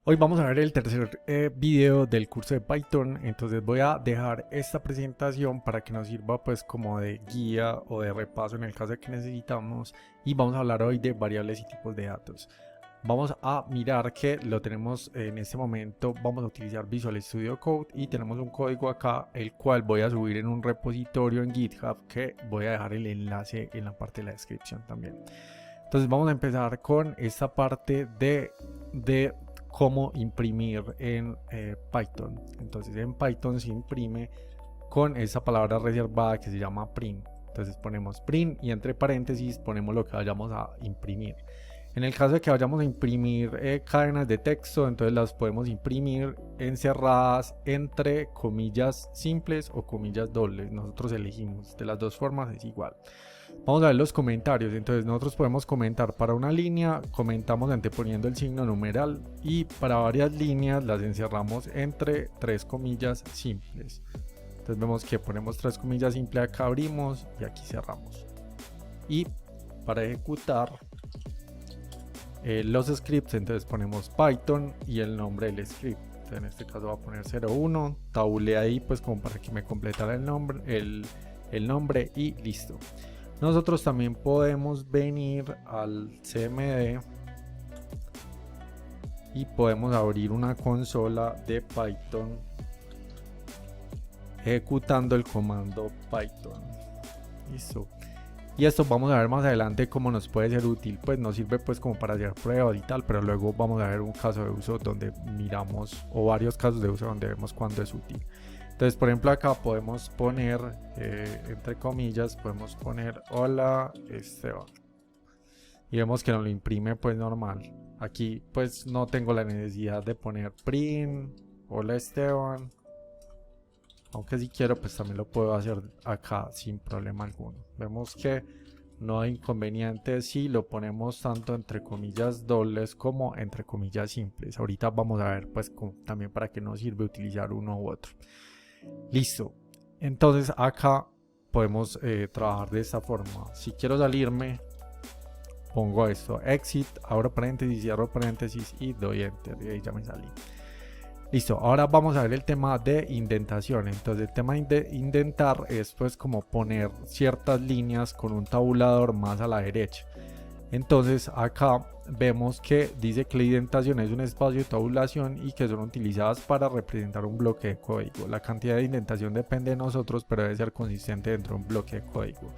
Hoy vamos a ver el tercer video del curso de Python. Entonces voy a dejar esta presentación para que nos sirva pues como de guía o de repaso en el caso de que necesitamos, y vamos a hablar hoy de variables y tipos de datos. Vamos a mirar que lo tenemos en este momento. Vamos a utilizar Visual Studio Code y tenemos un código acá el cual voy a subir en un repositorio en GitHub, que voy a dejar el enlace en la parte de la descripción también. Entonces vamos a empezar con esta parte de cómo imprimir en Python. Entonces en Python se imprime con esa palabra reservada que se llama print. Entonces ponemos print y entre paréntesis ponemos lo que vayamos a imprimir. En el caso de que vayamos a imprimir cadenas de texto, entonces las podemos imprimir encerradas entre comillas simples o comillas dobles. Nosotros elegimos, de las dos formas es igual. Vamos a ver los comentarios. Entonces nosotros podemos comentar para una línea, comentamos anteponiendo el signo numeral, y para varias líneas las encerramos entre tres comillas simples. Entonces vemos que ponemos tres comillas simples, acá abrimos y aquí cerramos. Y para ejecutar los scripts, entonces ponemos Python y el nombre del script. Entonces en este caso va a poner 01, tabulé ahí pues como para que me completara el nombre y listo. Nosotros también podemos venir al CMD y podemos abrir una consola de Python ejecutando el comando Python. Listo. Y esto vamos a ver más adelante cómo nos puede ser útil. Pues nos sirve pues como para hacer pruebas y tal, pero luego vamos a ver un caso de uso donde miramos, o varios casos de uso donde vemos cuándo es útil. Entonces, por ejemplo, acá podemos poner, entre comillas, podemos poner hola Esteban. Y vemos que nos lo imprime pues normal. Aquí pues no tengo la necesidad de poner print, hola Esteban. Aunque si quiero pues también lo puedo hacer acá sin problema alguno. Vemos que no hay inconveniente si lo ponemos tanto entre comillas dobles como entre comillas simples. Ahorita vamos a ver pues también para qué nos sirve utilizar uno u otro. Listo. Entonces acá podemos trabajar de esta forma. Si quiero salirme, pongo esto, exit, abro paréntesis, cierro paréntesis y doy enter, y ahí ya me salí. Listo, ahora vamos a ver el tema de indentación. Entonces el tema de indentar es pues como poner ciertas líneas con un tabulador más a la derecha. Entonces acá vemos que dice que la indentación es un espacio de tabulación y que son utilizadas para representar un bloque de código. La cantidad de indentación depende de nosotros, pero debe ser consistente dentro de un bloque de código.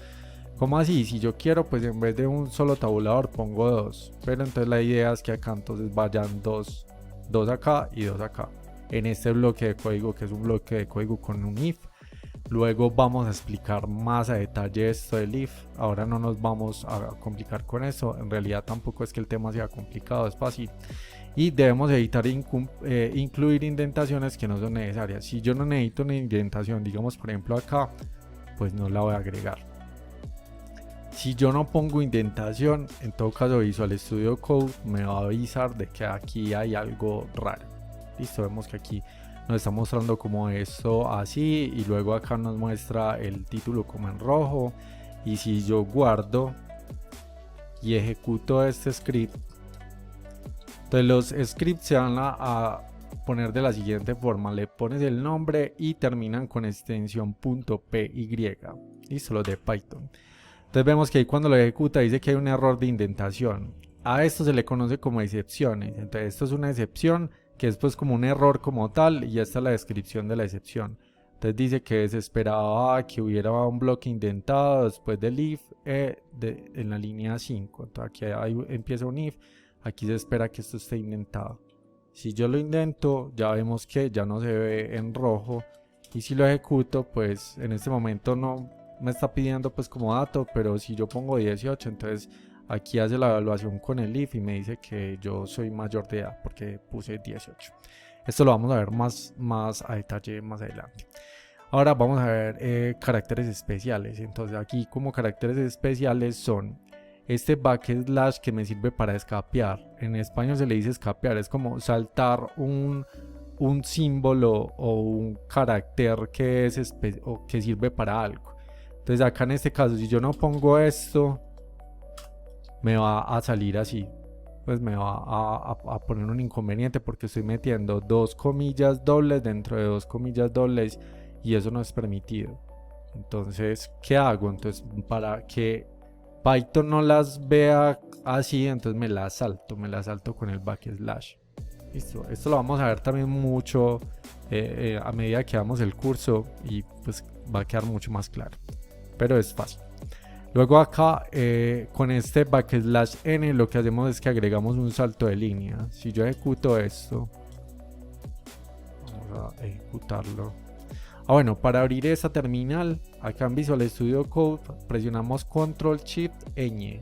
¿Cómo así? Si yo quiero, pues en vez de un solo tabulador pongo dos, pero entonces la idea es que acá entonces vayan dos acá y dos acá en este bloque de código, que es un bloque de código con un if. Luego vamos a explicar más a detalle esto del if. Ahora no nos vamos a complicar con eso. En realidad tampoco es que el tema sea complicado, es fácil. Y debemos evitar incluir indentaciones que no son necesarias. Si yo no necesito una indentación, digamos por ejemplo acá, pues no la voy a agregar. Si yo no pongo indentación, en todo caso Visual Studio Code me va a avisar de que aquí hay algo raro. Listo, vemos que aquí nos está mostrando como esto así, y luego acá nos muestra el título como en rojo. Y si yo guardo y ejecuto este script, entonces los scripts se van a poner de la siguiente forma: le pones el nombre y terminan con extensión .py. Listo, los de Python. Entonces vemos que ahí cuando lo ejecuta dice que hay un error de indentación. A esto se le conoce como excepciones. Entonces esto es una excepción que es pues como un error como tal, y esta es la descripción de la excepción. Entonces dice que se esperaba que hubiera un bloque indentado después del if en la línea 5. Entonces aquí empieza un if, aquí se espera que esto esté indentado. Si yo lo indento, ya vemos que ya no se ve en rojo, y si lo ejecuto, pues en este momento no me está pidiendo pues como dato, pero si yo pongo 18, entonces aquí hace la evaluación con el if y me dice que yo soy mayor de edad porque puse 18. Esto lo vamos a ver más a detalle más adelante. Ahora vamos a ver caracteres especiales. Entonces aquí como caracteres especiales son este backslash, que me sirve para escapear. En español se le dice escapear, es como saltar un símbolo o un carácter que es o que sirve para algo. Entonces acá en este caso, si yo no pongo esto, me va a salir así. pues me va a poner un inconveniente porque estoy metiendo 2 comillas dobles dentro de 2 comillas dobles y eso no es permitido. Entonces, ¿qué hago? Entonces, para que Python no las vea así, entonces me las salto con el backslash. Listo, esto lo vamos a ver también mucho a medida que hagamos el curso y pues va a quedar mucho más claro, pero es fácil. Luego acá con este backslash n lo que hacemos es que agregamos un salto de línea. Si yo ejecuto esto, vamos a ejecutarlo. Bueno, para abrir esta terminal, acá en Visual Studio Code presionamos Ctrl Shift ñ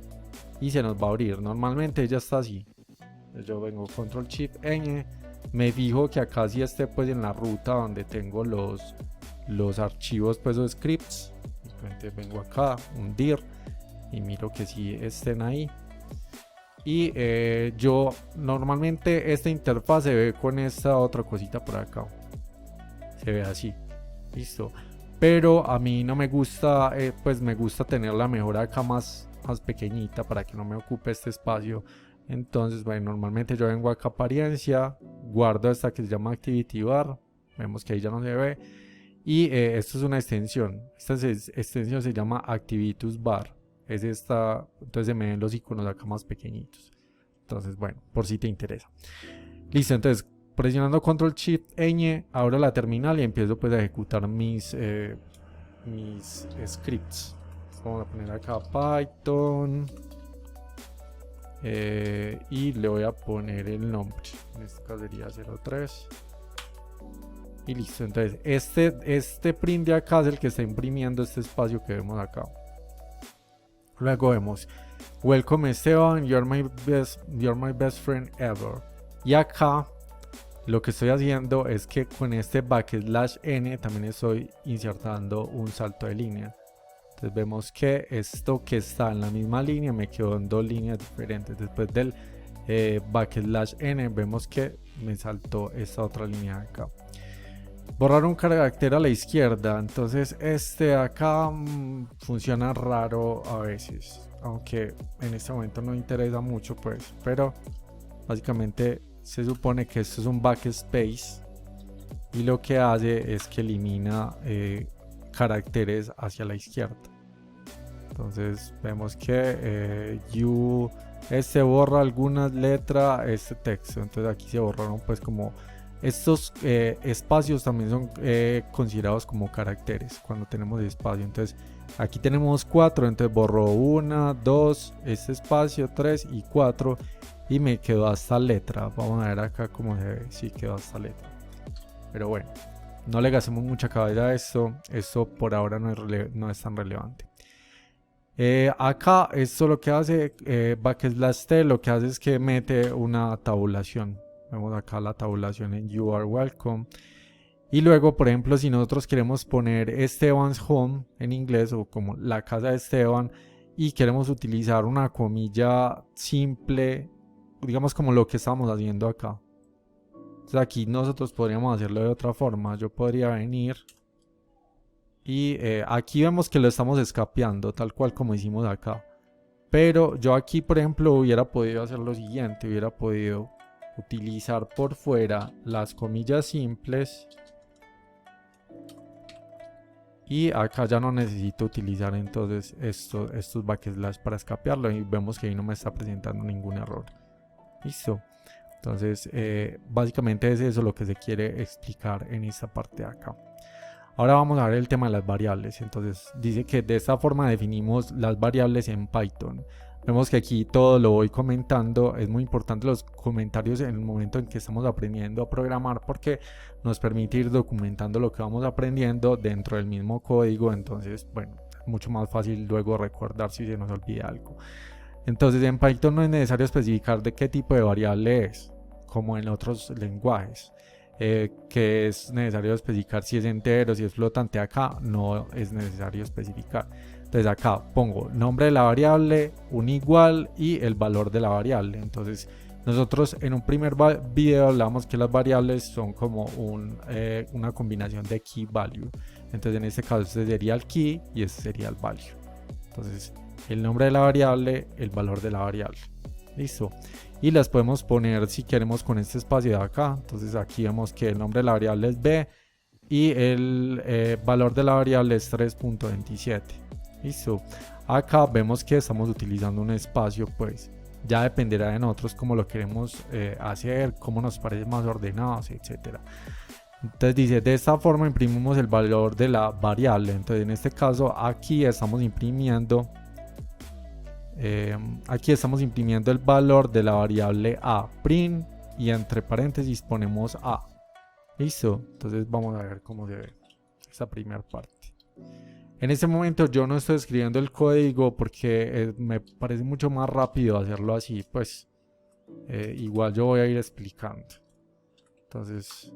y se nos va a abrir. Normalmente ya está así. Yo vengo Ctrl Shift ñ, me fijo que acá sí esté pues en la ruta donde tengo los archivos pues o scripts. Entonces vengo acá, un dir y miro que sí estén ahí. Y yo normalmente esta interfaz se ve con esta otra cosita por acá. Se ve así. Listo. Pero a mí no me gusta, pues me gusta tenerla mejor acá más pequeñita para que no me ocupe este espacio. Entonces, bueno, normalmente yo vengo acá a apariencia, guardo esta que se llama Activity Bar. Vemos que ahí ya no se ve. Y esto es una extensión. Esta extensión se llama Activitus Bar. Es esta, entonces se me ven los iconos acá más pequeñitos. Entonces, bueno, por si te interesa. Listo, entonces presionando Ctrl Shift ñ, abro la terminal y empiezo pues a ejecutar mis scripts. Vamos a poner acá Python y le voy a poner el nombre. En este caso sería 03. Y listo, entonces este print de acá es el que está imprimiendo este espacio que vemos acá. Luego vemos Welcome Esteban, you're my best friend ever. Y acá lo que estoy haciendo es que con este backslash n también estoy insertando un salto de línea. Entonces vemos que esto que está en la misma línea me quedó en 2 líneas diferentes. Después del backslash n vemos que me saltó esta otra línea de acá. Borrar un carácter a la izquierda, entonces este acá funciona raro a veces, aunque en este momento no interesa mucho pues, pero básicamente se supone que esto es un backspace y lo que hace es que elimina caracteres hacia la izquierda. Entonces vemos que este borra algunas letras, este texto, entonces aquí se borraron pues como estos espacios también son considerados como caracteres cuando tenemos espacio. Entonces aquí tenemos 4, entonces borro 1, 2, este espacio, 3 y 4 y me quedó hasta letra. Vamos a ver acá cómo se ve. Sí, quedó hasta letra. Pero bueno, no le gastemos mucha cabeza a esto. Esto por ahora no es tan relevante. Acá esto lo que hace backslash t lo que hace es que mete una tabulación. Vemos acá la tabulación en You Are Welcome. Y luego, por ejemplo, si nosotros queremos poner Esteban's Home en inglés o como la casa de Esteban y queremos utilizar una comilla simple, digamos como lo que estamos haciendo acá. Entonces aquí nosotros podríamos hacerlo de otra forma. Yo podría venir y aquí vemos que lo estamos escapeando tal cual como hicimos acá. Pero yo aquí, por ejemplo, hubiera podido hacer lo siguiente. Hubiera podido utilizar por fuera las comillas simples y acá ya no necesito utilizar entonces estos backslash para escapearlo y vemos que ahí no me está presentando ningún error. Listo. Entonces básicamente es eso lo que se quiere explicar en esta parte de acá. Ahora vamos a ver el tema de las variables. Entonces dice que de esta forma definimos las variables en Python. Vemos que aquí todo lo voy comentando. Es muy importante los comentarios en el momento en que estamos aprendiendo a programar porque nos permite ir documentando lo que vamos aprendiendo dentro del mismo código. Entonces, bueno, es mucho más fácil luego recordar si se nos olvida algo. Entonces en Python no es necesario especificar de qué tipo de variable es, como en otros lenguajes. Que es necesario especificar si es entero, si es flotante. Acá no es necesario especificar. Entonces acá pongo nombre de la variable, un igual y el valor de la variable. Entonces nosotros en un primer video hablamos que las variables son como una combinación de key value. Entonces en este caso este sería el key y este sería el value. Entonces el nombre de la variable, el valor de la variable. Listo. y las podemos poner si queremos con este espacio de acá. Entonces aquí vemos que el nombre de la variable es b y el valor de la variable es 3.27. Listo. Acá vemos que estamos utilizando un espacio, pues ya dependerá de nosotros cómo lo queremos hacer, cómo nos parece más ordenados, etcétera. Entonces dice, de esta forma imprimimos el valor de la variable. Entonces en este caso aquí estamos imprimiendo el valor de la variable a, print, y entre paréntesis ponemos a. Listo. Entonces vamos a ver cómo se ve esta primera parte. En este momento yo no estoy escribiendo el código porque me parece mucho más rápido hacerlo así, pues igual yo voy a ir explicando. Entonces,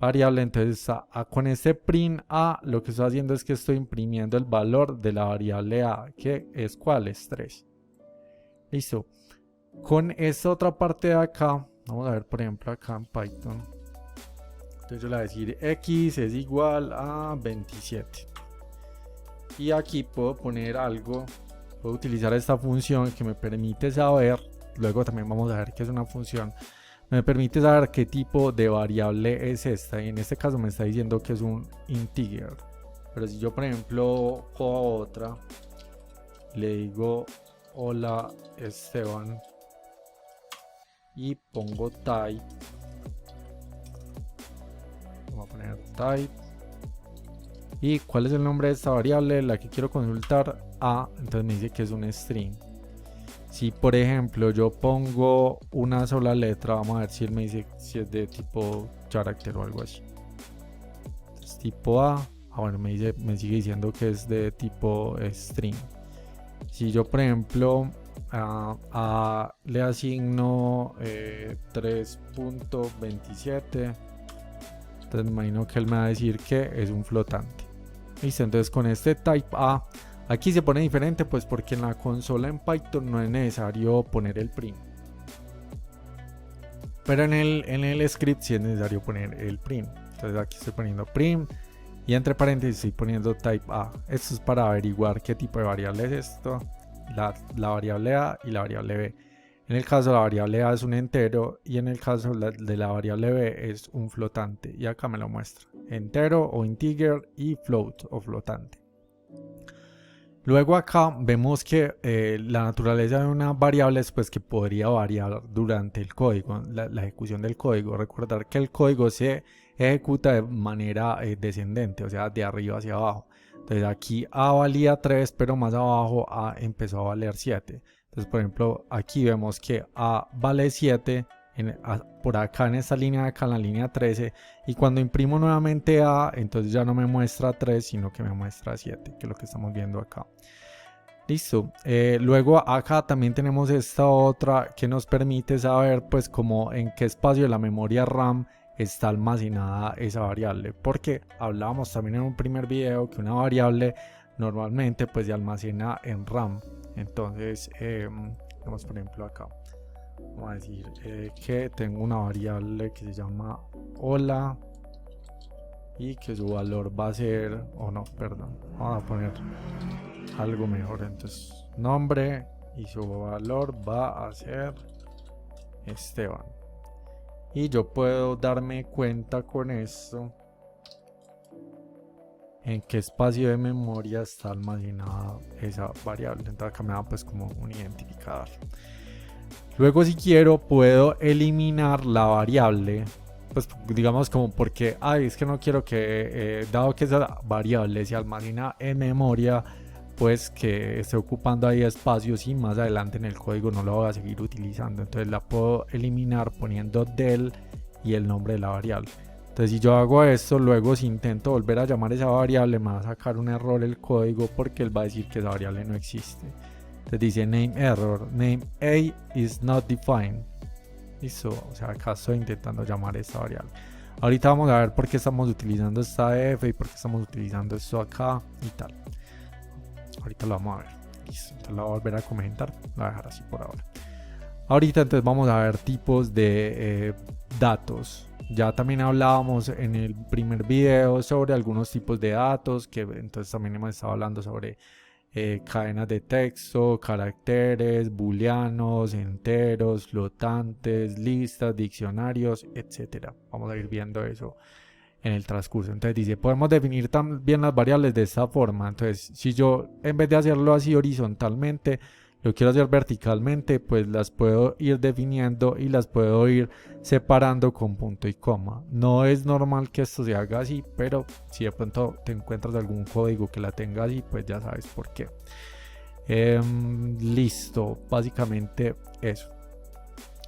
variable, entonces con este print a lo que estoy haciendo es que estoy imprimiendo el valor de la variable a, que es ¿cuál? Es 3. Listo. Con esta otra parte de acá, vamos a ver por ejemplo acá en Python. Entonces yo le voy a decir x es igual a 27. Y aquí puedo poner algo, puedo utilizar esta función que me permite saber, luego también vamos a ver qué es una función, me permite saber qué tipo de variable es esta, y en este caso me está diciendo que es un integer. Pero si yo por ejemplo cojo otra, le digo hola Esteban y pongo type, vamos a poner type. ¿Y cuál es el nombre de esta variable? La que quiero consultar, a, entonces me dice que es un string. Si por ejemplo yo pongo una sola letra, vamos a ver si él me dice si es de tipo character o algo así. Entonces, tipo a, bueno, me sigue diciendo que es de tipo string. Si yo por ejemplo le asigno 3.27, entonces me imagino que él me va a decir que es un flotante. Listo, entonces con este type a, aquí se pone diferente pues porque en la consola en Python no es necesario poner el print. Pero en el script sí es necesario poner el print. Entonces aquí estoy poniendo print y entre paréntesis estoy poniendo type a. Esto es para averiguar qué tipo de variable es esto, la variable a y la variable b. En el caso de la variable a es un entero y en el caso de la variable b es un flotante, y acá me lo muestra, entero o integer y float o flotante. Luego acá vemos que la naturaleza de una variable es pues que podría variar durante el código, la ejecución del código. Recordar que el código se ejecuta de manera descendente, o sea de arriba hacia abajo. Entonces aquí a valía 3, pero más abajo a empezó a valer 7. Entonces, por ejemplo, aquí vemos que A vale 7 por acá en esta línea de acá, en la línea 13. Y cuando imprimo nuevamente A, entonces ya no me muestra 3, sino que me muestra 7, que es lo que estamos viendo acá. Listo. Luego acá también tenemos esta otra que nos permite saber pues como en qué espacio de la memoria RAM está almacenada esa variable. Porque hablábamos también en un primer video que una variable normalmente pues se almacena en RAM. Entonces, vamos por ejemplo acá, vamos a decir que tengo una variable que se llama hola y que su valor va a ser, vamos a poner algo mejor. Entonces, nombre y su valor va a ser Esteban. Y yo puedo darme cuenta con esto en qué espacio de memoria está almacenada esa variable. Entonces acá me da pues como un identificador. Luego si quiero puedo eliminar la variable, pues digamos como porque es que no quiero que dado que esa variable se almacena en memoria, pues que esté ocupando ahí espacios y más adelante en el código no la voy a seguir utilizando. Entonces la puedo eliminar poniendo del y el nombre de la variable. Entonces si yo hago esto, luego si intento volver a llamar esa variable me va a sacar un error el código porque él va a decir que esa variable no existe. Entonces dice name error, name a is not defined. Listo, o sea acá estoy intentando llamar esta variable. Ahorita vamos a ver por qué estamos utilizando esta f y por qué estamos utilizando esto acá y tal. Ahorita lo vamos a ver. Listo, entonces la voy a volver a comentar, la voy a dejar así por ahora. Ahorita entonces vamos a ver tipos de datos. Ya también hablábamos en el primer video sobre algunos tipos de datos, que entonces también hemos estado hablando sobre cadenas de texto, caracteres, booleanos, enteros, flotantes, listas, diccionarios, etcétera. Vamos a ir viendo eso en el transcurso. Entonces dice, podemos definir también las variables de esta forma. Entonces, si yo en vez de hacerlo así horizontalmente, lo quiero hacer verticalmente, pues las puedo ir definiendo y las puedo ir separando con punto y coma. No es normal que esto se haga así, pero si de pronto te encuentras algún código que la tenga así, pues ya sabes por qué. Listo, básicamente eso.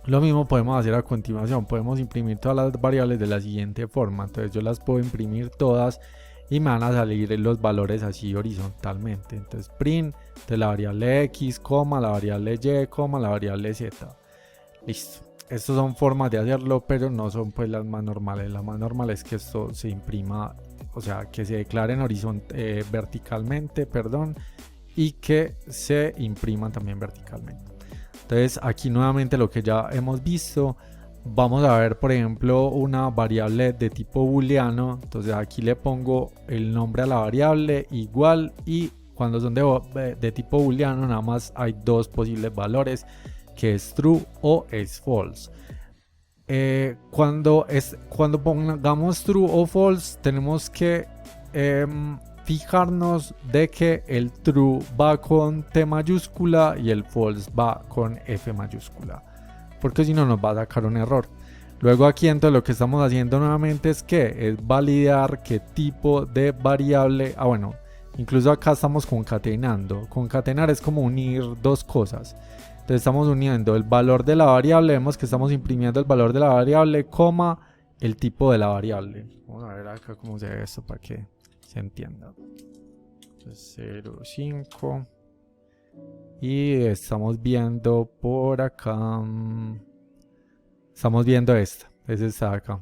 Lo mismo podemos hacer a continuación, podemos imprimir todas las variables de la siguiente forma. Entonces yo las puedo imprimir todas y me van a salir los valores así horizontalmente. Entonces print de la variable x, la variable y, la variable z. Listo. Estas son formas de hacerlo, pero no son pues las más normales. La más normal es que esto se imprima, o sea, que se declaren verticalmente, y que se impriman también verticalmente. Entonces aquí nuevamente lo que ya hemos visto, vamos a ver por ejemplo una variable de tipo booleano. Entonces aquí le pongo el nombre a la variable igual, y cuando son de tipo booleano nada más hay dos posibles valores, que es true o es false. Cuando pongamos true o false tenemos que fijarnos de que el true va con T mayúscula y el false va con F mayúscula, porque si no nos va a sacar un error. Luego aquí entonces lo que estamos haciendo nuevamente es validar qué tipo de variable, bueno, incluso acá estamos concatenando. Concatenar es como unir dos cosas. Entonces estamos uniendo el valor de la variable, vemos que estamos imprimiendo el valor de la variable, coma, el tipo de la variable. Vamos a ver acá cómo se ve esto para que se entienda. 0,5 y estamos viendo por acá, estamos viendo esta, es esta de acá.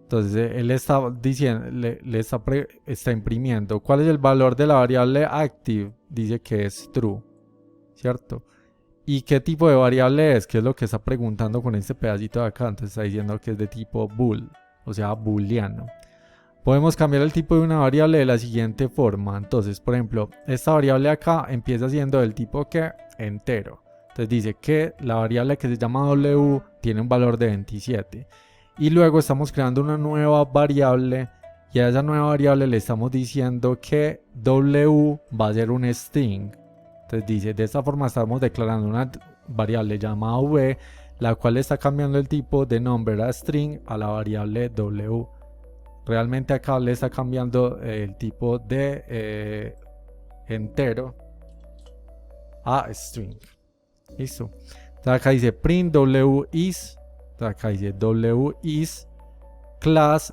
Entonces él está diciendo, está imprimiendo cuál es el valor de la variable active, dice que es true, ¿cierto? ¿Y qué tipo de variable es? ¿Qué es lo que está preguntando con este pedacito de acá? Entonces está diciendo que es de tipo bool, o sea booleano. Podemos cambiar el tipo de una variable de la siguiente forma. Entonces, por ejemplo, esta variable acá empieza siendo del tipo que entero. Entonces dice que la variable que se llama w tiene un valor de 27. Y luego estamos creando una nueva variable, y a esa nueva variable le estamos diciendo que w va a ser un string. Entonces dice, de esta forma estamos declarando una variable llamada v, la cual está cambiando el tipo de number a string a la variable w. Realmente acá le está cambiando el tipo de entero a string. Listo. Entonces acá dice print w is. Entonces acá dice w is class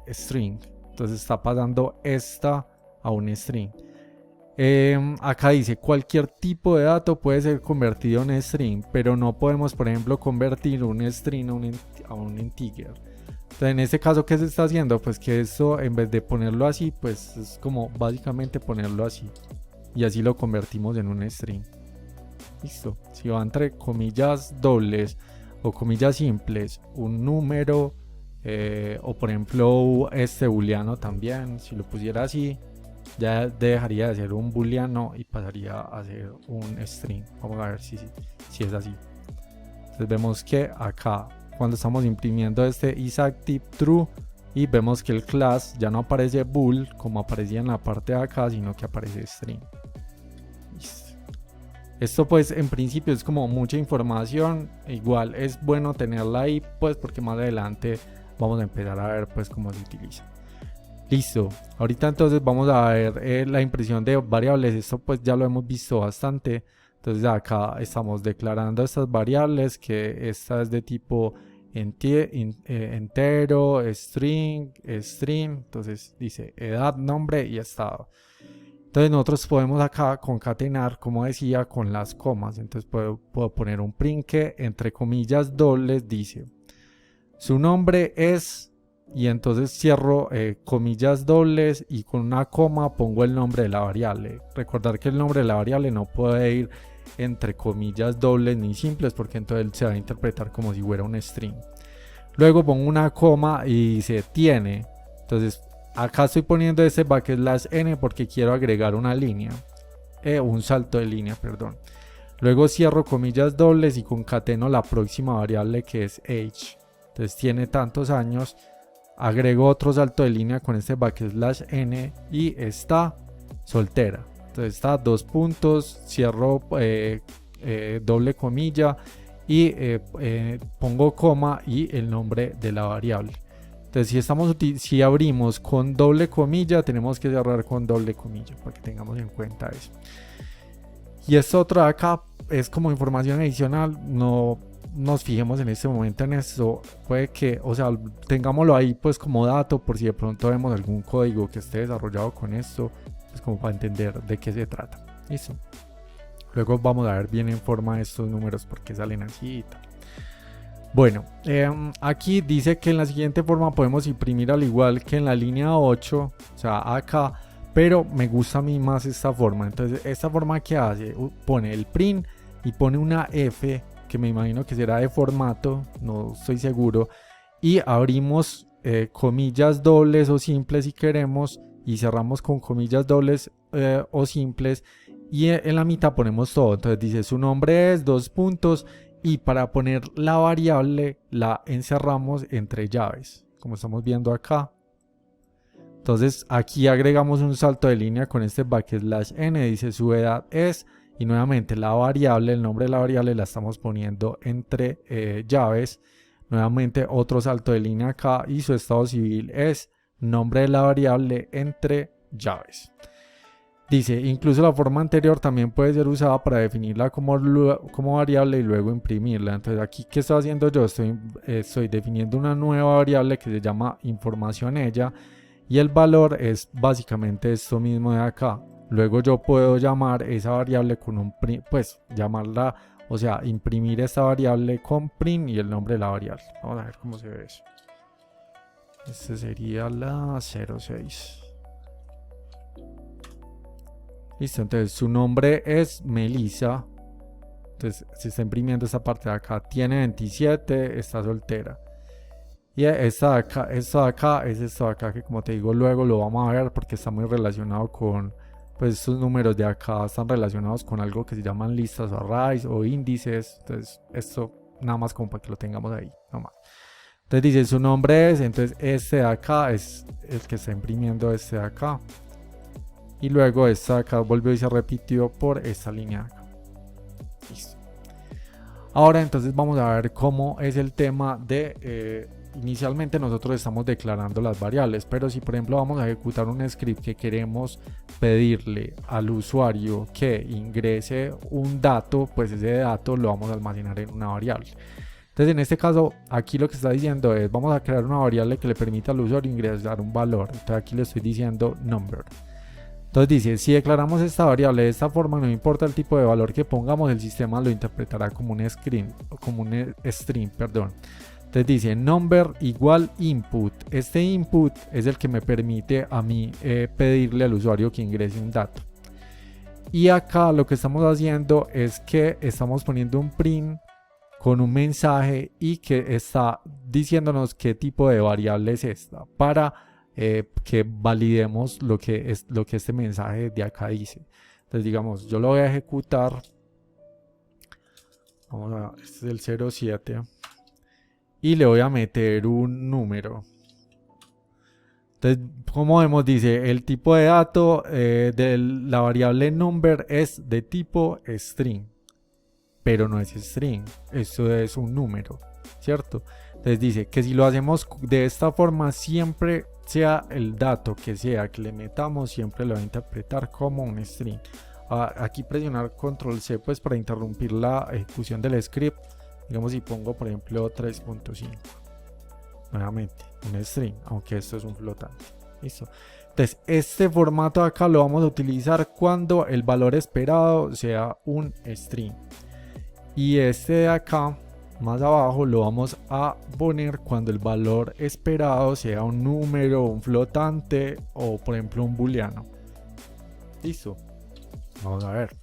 string. Entonces está pasando esta a un string. Acá dice cualquier tipo de dato puede ser convertido en string, pero no podemos, por ejemplo, convertir un string a un integer. Entonces, en este caso, ¿qué se está haciendo? Pues que esto, en vez de ponerlo así, pues es como básicamente ponerlo así, y así lo convertimos en un string. Listo. Si va entre comillas dobles o comillas simples un número, o por ejemplo este booleano también, si lo pusiera así, ya dejaría de ser un booleano y pasaría a ser un string. Vamos a ver si es así. Entonces vemos que acá, cuando estamos imprimiendo este isActive true, y vemos que el class ya no aparece bool como aparecía en la parte de acá, sino que aparece string. Listo. Esto pues en principio es como mucha información, igual es bueno tenerla ahí pues porque más adelante vamos a empezar a ver pues cómo se utiliza. Listo, ahorita entonces vamos a ver la impresión de variables. Esto pues ya lo hemos visto bastante. Entonces acá estamos declarando estas variables, que esta es de tipo entero, string. Entonces dice edad, nombre y estado. Entonces nosotros podemos acá concatenar, como decía, con las comas. Entonces puedo poner un print que entre comillas dobles dice su nombre es, y entonces cierro comillas dobles y con una coma pongo el nombre de la variable. Recordar que el nombre de la variable no puede ir entre comillas dobles ni simples, porque entonces se va a interpretar como si fuera un string. Luego pongo una coma y dice tiene. Entonces acá estoy poniendo ese backslash n porque quiero agregar una línea. un salto de línea, perdón. Luego cierro comillas dobles y concateno la próxima variable que es age. Entonces tiene tantos años. Agrego otro salto de línea con este backslash n y está soltera. Entonces está 2 puntos, cierro doble comilla y pongo coma y el nombre de la variable. Entonces si abrimos con doble comilla, tenemos que cerrar con doble comilla para que tengamos en cuenta eso. Y esto otro de acá es como información adicional, no nos fijemos en este momento en esto, puede que, o sea, tengámoslo ahí pues como dato por si de pronto vemos algún código que esté desarrollado con esto, pues como para entender de qué se trata. Listo. Luego vamos a ver bien en forma estos números porque salen así y tal. Bueno, aquí dice que en la siguiente forma podemos imprimir al igual que en la línea 8, o sea acá, pero me gusta a mí más esta forma. Entonces esta forma que hace, pone el print y pone una F que me imagino que será de formato, no estoy seguro, y abrimos comillas dobles o simples si queremos y cerramos con comillas dobles o simples y en la mitad ponemos todo. Entonces dice su nombre es 2 puntos y para poner la variable la encerramos entre llaves como estamos viendo acá. Entonces aquí agregamos un salto de línea con este backslash n, dice su edad es, y nuevamente la variable, el nombre de la variable la estamos poniendo entre llaves. Nuevamente otro salto de línea acá y su estado civil es nombre de la variable entre llaves. Dice, incluso la forma anterior también puede ser usada para definirla como variable y luego imprimirla. Entonces aquí, ¿qué estoy haciendo yo? Estoy definiendo una nueva variable que se llama información ella y el valor es básicamente esto mismo de acá. Luego yo puedo llamar esa variable con un print, pues llamarla, o sea, imprimir esta variable con print y el nombre de la variable. Vamos a ver cómo se ve eso. Este sería la 06. Listo, entonces su nombre es Melissa. Entonces se está imprimiendo esta parte de acá. Tiene 27, está soltera. Y esta de acá es esto de acá que como te digo luego lo vamos a ver porque está muy relacionado con, pues estos números de acá están relacionados con algo que se llaman listas o arrays o índices. Entonces esto nada más como para que lo tengamos ahí nomás. Entonces dice su nombre es, entonces este de acá es el que está imprimiendo este de acá. Y luego esta de acá volvió y se repitió por esta línea de acá. Listo. Ahora entonces vamos a ver cómo es el tema de... inicialmente nosotros estamos declarando las variables, pero si por ejemplo vamos a ejecutar un script que queremos pedirle al usuario que ingrese un dato, pues ese dato lo vamos a almacenar en una variable. Entonces en este caso aquí lo que está diciendo es vamos a crear una variable que le permita al usuario ingresar un valor. Entonces aquí le estoy diciendo number. Entonces dice, si declaramos esta variable de esta forma, no importa el tipo de valor que pongamos, el sistema lo interpretará como un string, perdón. Entonces dice number igual input. Este input es el que me permite a mí pedirle al usuario que ingrese un dato. Y acá lo que estamos haciendo es que estamos poniendo un print con un mensaje y que está diciéndonos qué tipo de variable es esta para que validemos lo que este mensaje de acá dice. Entonces digamos, yo lo voy a ejecutar. Vamos a, este es el 07. Y le voy a meter un número. Entonces, como vemos, dice el tipo de dato de la variable number es de tipo string. Pero no es string, esto es un número, ¿cierto? Entonces dice que si lo hacemos de esta forma, siempre sea el dato que sea que le metamos, siempre lo va a interpretar como un string. Aquí presionar control C pues para interrumpir la ejecución del script. Digamos si pongo por ejemplo 3.5, nuevamente un string, aunque esto es un flotante. Listo. Entonces este formato acá lo vamos a utilizar cuando el valor esperado sea un string. Y este de acá más abajo lo vamos a poner cuando el valor esperado sea un número, un flotante o por ejemplo un booleano. Listo. Vamos a ver.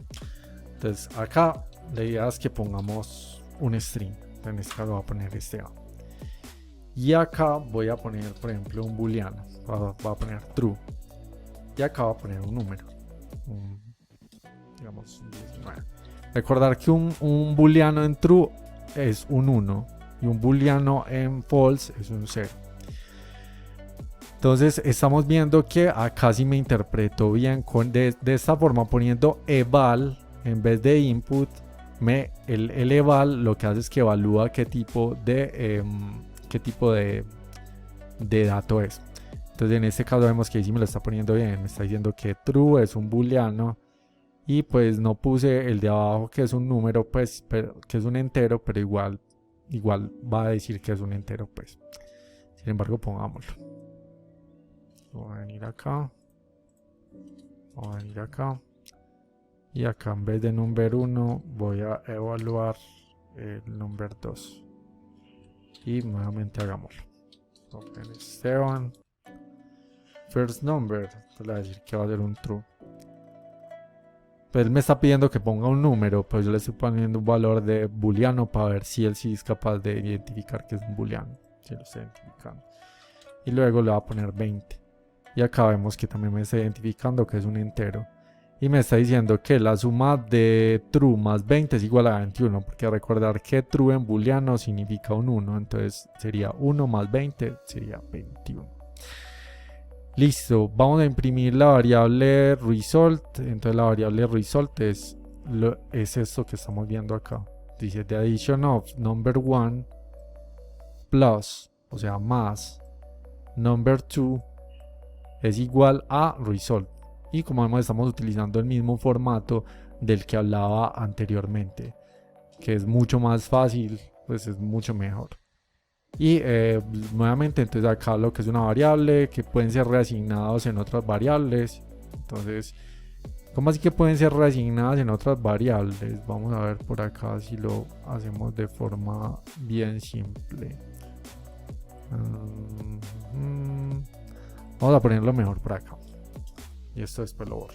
Entonces acá la idea es que pongamos un string. En este caso voy a poner este A. Y acá voy a poner por ejemplo un booleano. Voy a poner true. Y acá voy a poner un número. digamos 19. Recordar que un booleano en true es un 1 y un booleano en false es un 0. Entonces estamos viendo que acá sí me interpreto bien de esta forma, poniendo eval en vez de input. El eval lo que hace es que evalúa qué tipo de dato es. Entonces en este caso vemos que ahí sí me lo está poniendo bien, me está diciendo que true es un booleano y pues no puse el de abajo que es un número, pues que es un entero, pero igual va a decir que es un entero, pues. Sin embargo, pongámoslo. Voy a venir acá. Y acá en vez de number 1 voy a evaluar el number 2. Y nuevamente hagámoslo. Open Esteban. First number. Entonces le voy a decir que va a ser un true. Pues él me está pidiendo que ponga un número, pues yo le estoy poniendo un valor de booleano para ver si él sí es capaz de identificar que es un booleano. Si lo está identificando. Y luego le va a poner 20. Y acá vemos que también me está identificando que es un entero. Y me está diciendo que la suma de true más 20 es igual a 21. Porque recordar que true en booleano significa un 1. Entonces sería 1 más 20 sería 21. Listo. Vamos a imprimir la variable result. Entonces la variable result es esto que estamos viendo acá. Dice the addition of number 1 plus, o sea más, number 2 es igual a result. Y como vemos estamos utilizando el mismo formato del que hablaba anteriormente, que es mucho más fácil, pues es mucho mejor. Y nuevamente entonces acá lo que es una variable que pueden ser reasignados en otras variables. Entonces, ¿cómo así que pueden ser reasignadas en otras variables? Vamos a ver por acá si lo hacemos de forma bien simple. Vamos a ponerlo mejor por acá. Y esto después lo borro.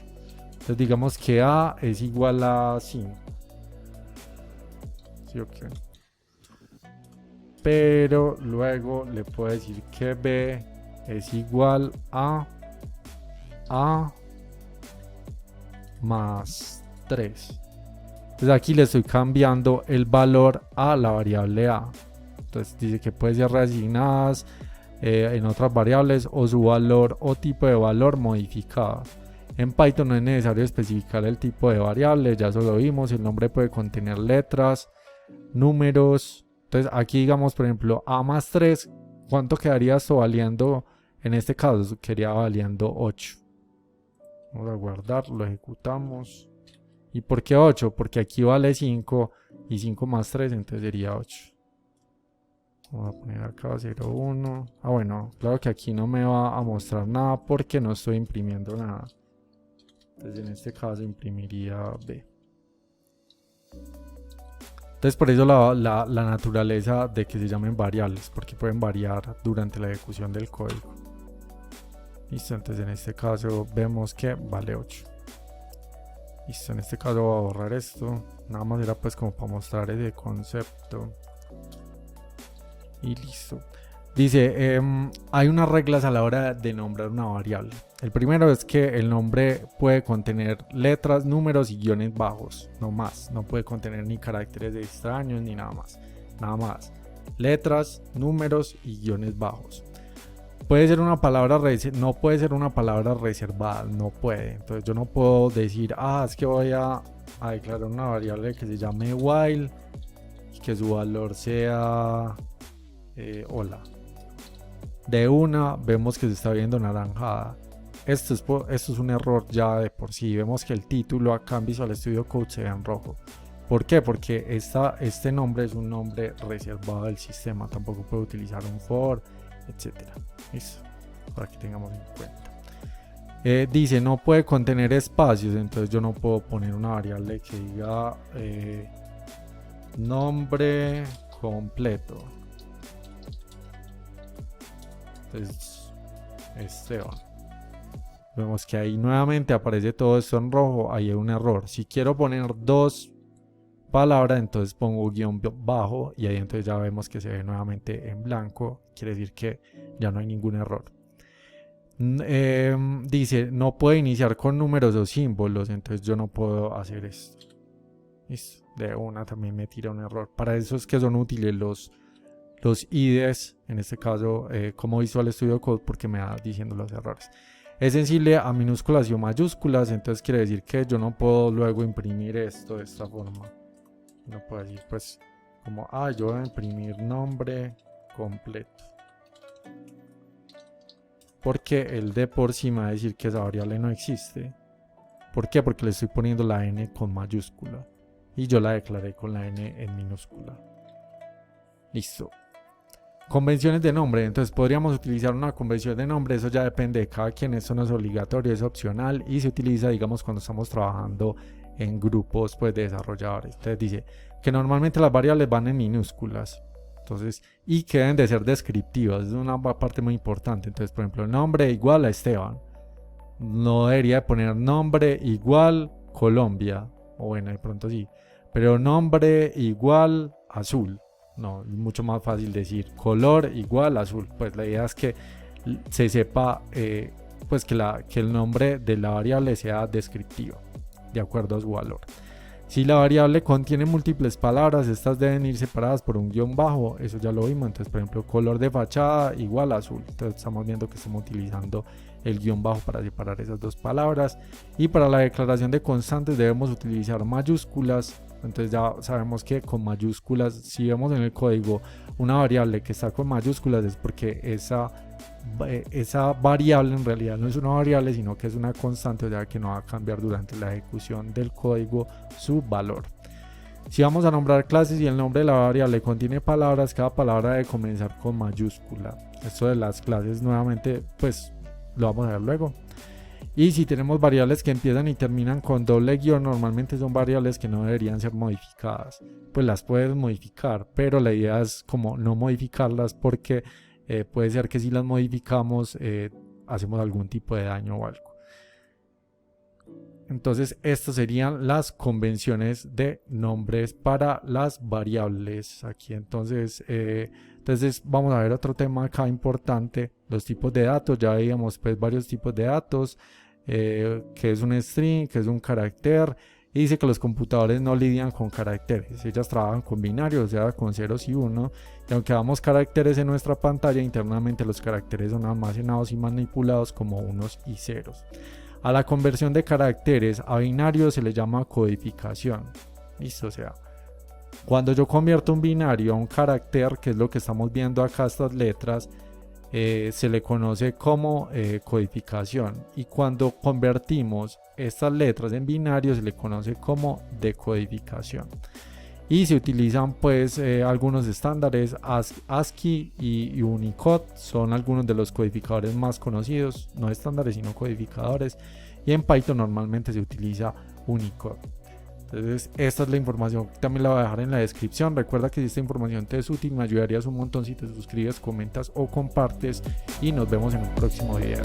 Entonces digamos que A es igual a 5. ¿Sí o qué? Pero luego le puedo decir que B es igual a A más 3. Entonces aquí le estoy cambiando el valor a la variable A. Entonces dice que puede ser reasignadas en otras variables o su valor o tipo de valor modificado. En Python no es necesario especificar el tipo de variable, ya eso lo vimos. El nombre puede contener letras, números. Entonces aquí digamos por ejemplo A más 3, ¿cuánto quedaría esto valiendo? En este caso quedaría valiendo 8. Vamos a guardar, lo ejecutamos. ¿Y por qué 8? Porque aquí vale 5 y 5 más 3 entonces sería 8. Vamos a poner acá 0,1. Ah, bueno, claro que aquí no me va a mostrar nada porque no estoy imprimiendo nada. Entonces en este caso imprimiría B. Entonces por eso la naturaleza de que se llamen variables, porque pueden variar durante la ejecución del código. Listo, entonces en este caso vemos que vale 8. Listo, en este caso voy a borrar esto. Nada más era pues como para mostrar ese concepto. Y listo. Dice, hay unas reglas a la hora de nombrar una variable. El primero es que el nombre puede contener letras, números y guiones bajos. No más. No puede contener ni caracteres extraños ni nada más. Nada más. Letras, números y guiones bajos. Puede ser una palabra no puede ser una palabra reservada. No puede. Entonces yo no puedo decir, es que voy a declarar una variable que se llame while y que su valor sea hola. De una vemos que se está viendo naranjada. Esto es un error ya de por sí. Vemos que el título acá en Visual Studio Code se ve en rojo. ¿Por qué? Porque este nombre es un nombre reservado del sistema. Tampoco puede utilizar un for, etcétera. Eso, para que tengamos en cuenta. Dice no puede contener espacios. Entonces yo no puedo poner una variable que diga nombre completo. Entonces Esteban. Vemos que ahí nuevamente aparece todo esto en rojo. Ahí hay un error. Si quiero poner dos palabras, entonces pongo guión bajo y ahí entonces ya vemos que se ve nuevamente en blanco. Quiere decir que ya no hay ningún error. Dice, no puede iniciar con números o símbolos, entonces yo no puedo hacer esto. Listo. De una también me tira un error. Para eso es que son útiles los IDEs, en este caso como Visual Studio Code, porque me va diciendo los errores. Es sensible a minúsculas y o mayúsculas, entonces quiere decir que yo no puedo luego imprimir esto de esta forma. No puedo decir pues como, yo voy a imprimir nombre completo. Porque el de por sí me va a decir que esa variable no existe. ¿Por qué? Porque le estoy poniendo la n con mayúscula. Y yo la declaré con la n en minúscula. Listo. Convenciones de nombre. Entonces podríamos utilizar una convención de nombre. Eso ya depende de cada quien. Eso no es obligatorio, es opcional. Y se utiliza, digamos, cuando estamos trabajando en grupos pues, de desarrolladores. Entonces dice que normalmente las variables van en minúsculas. Entonces, y que deben de ser descriptivas. Es una parte muy importante. Entonces, por ejemplo, nombre igual a Esteban. No debería poner nombre igual Colombia. O bueno, de pronto sí. Pero nombre igual azul. No, es mucho más fácil decir color igual azul. Pues la idea es que se sepa pues que el nombre de la variable sea descriptivo de acuerdo a su valor. Si la variable contiene múltiples palabras, estas deben ir separadas por un guión bajo. Eso ya lo vimos. Entonces, por ejemplo, color de fachada igual azul. Entonces estamos viendo que estamos utilizando el guión bajo para separar esas dos palabras. Y para la declaración de constantes debemos utilizar mayúsculas. Entonces ya sabemos que con mayúsculas, si vemos en el código una variable que está con mayúsculas, es porque esa variable en realidad no es una variable, sino que es una constante, o sea que no va a cambiar durante la ejecución del código su valor. Si vamos a nombrar clases y el nombre de la variable contiene palabras, cada palabra debe comenzar con mayúscula. Esto de las clases nuevamente pues lo vamos a ver luego. Y si tenemos variables que empiezan y terminan con doble guión, normalmente son variables que no deberían ser modificadas. Pues las puedes modificar, pero la idea es como no modificarlas porque puede ser que si las modificamos hacemos algún tipo de daño o algo. Entonces estas serían las convenciones de nombres para las variables. Aquí entonces vamos a ver otro tema acá importante, los tipos de datos. Ya veíamos pues varios tipos de datos, que es un string, que es un carácter, y dice que los computadores no lidian con caracteres, ellas trabajan con binarios, o sea con ceros y uno, y aunque damos caracteres en nuestra pantalla, internamente los caracteres son almacenados y manipulados como unos y ceros. A la conversión de caracteres a binarios se le llama codificación. Listo, o sea, cuando yo convierto un binario a un carácter, que es lo que estamos viendo acá, estas letras, se le conoce como codificación. Y cuando convertimos estas letras en binarios se le conoce como decodificación. Y se utilizan pues algunos estándares. ASCII y Unicode son algunos de los codificadores más conocidos, no estándares sino codificadores, y en Python normalmente se utiliza Unicode. Entonces esta es la información, también la voy a dejar en la descripción. Recuerda que si esta información te es útil, me ayudarías un montón si te suscribes, comentas o compartes, y nos vemos en un próximo video.